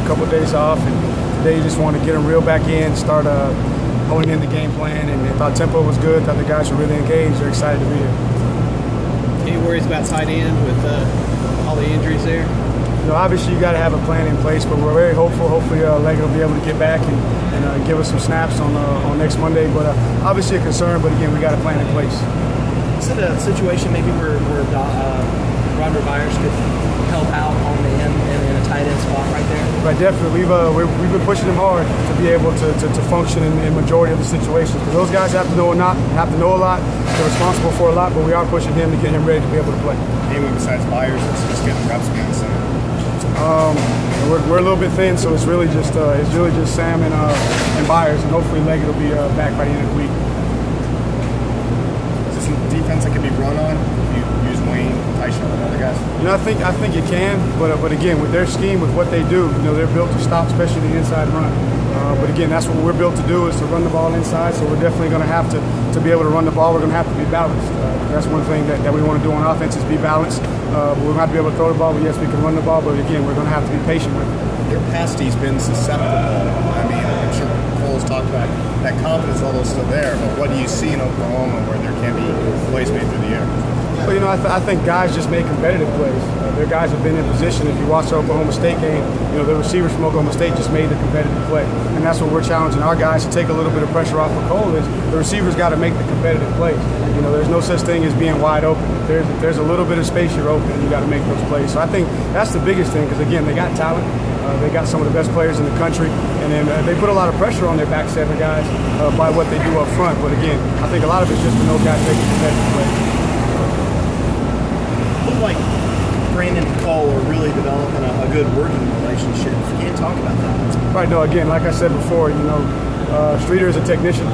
a couple of days off, and today you just want to get them real back in, start honing in the game plan, and thought tempo was good, thought the guys were really engaged, they're excited to be here. Any worries about tight end with all the injuries there? You know, obviously you got to have a plan in place, but we're very hopeful. Hopefully Elliott will be able to get back and give us some snaps on next Monday. But obviously a concern, but again, we got a plan in place. Is it a situation maybe where Rodger Byers could help out on the end and in a tight end spot right there? Right, definitely. We've been pushing him hard to be able to function in majority of the situations. Because those guys have to know a lot. They're responsible for a lot, but we are pushing him to get him ready to be able to play. Anyone besides Byers that's just getting reps again the center? We're a little bit thin, so it's really just Sam and Byers, and hopefully Leggett will be back by the end of the week. Is this a defense that can be run on if you use Wayne, Tyshawn, and other guys? You know, I think you can, but again, with their scheme, with what they do, you know, they're built to stop, especially the inside run. But again, that's what we're built to do, is to run the ball inside. So we're definitely going to have to be able to run the ball. We're going to have to be balanced. That's one thing that we want to do on offense, is be balanced. We're going to have to be able to throw the ball, but yes, we can run the ball. But again, we're going to have to be patient with it. Your pass D's been susceptible. I mean, I'm sure Cole's talked about that confidence level is still there, but what do you see in Oklahoma where there can be plays made through the air? Well, you know, I think guys just make competitive plays. Their guys have been in position. If you watch the Oklahoma State game, you know, the receivers from Oklahoma State just made the competitive play. And that's what we're challenging our guys to take a little bit of pressure off of Cole, is the receivers got to make the competitive plays. You know, there's no such thing as being wide open. If there's a little bit of space, you're open, and you got to make those plays. So I think that's the biggest thing, because, again, they got talent. They got some of the best players in the country, and then they put a lot of pressure on their back seven guys by what they do up front. But, again, I think a lot of it's just the no guys making competitive plays. Looked like Brandon and Cole are really developing a good working relationship. You can't talk about that. Right. No. Again, like I said before, you know, Streeter is a technician.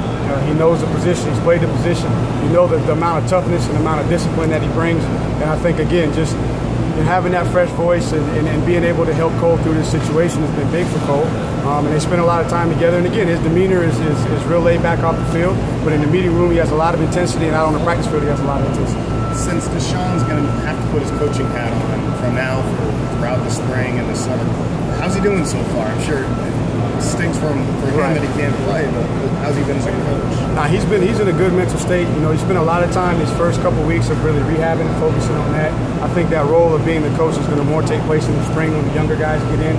He knows the position. He's played the position. You know the amount of toughness and the amount of discipline that he brings. And I think, again, just having that fresh voice and being able to help Cole through this situation has been big for Cole. And they spend a lot of time together. And again, his demeanor is real laid back off the field. But in the meeting room, he has a lot of intensity, and out on the practice field, he has a lot of intensity. Since Deshaun's going to have to put his coaching hat on from now throughout the spring and the summer, how's he doing so far? I'm sure it stinks for him that he can't play, but how's he been as a coach? He's in a good mental state. You know, he spent a lot of time these first couple of weeks of really rehabbing and focusing on that. I think that role of being the coach is going to more take place in the spring when the younger guys get in.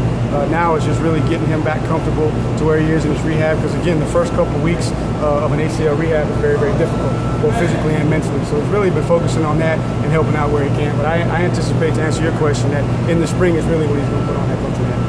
Now it's just really getting him back comfortable to where he is in his rehab, because, again, the first couple of weeks of an ACL rehab is very, very difficult, both physically and mentally. So it's really been focusing on that and helping out where he can. But I anticipate, to answer your question, that in the spring is really when he's going to put on that coaching hat.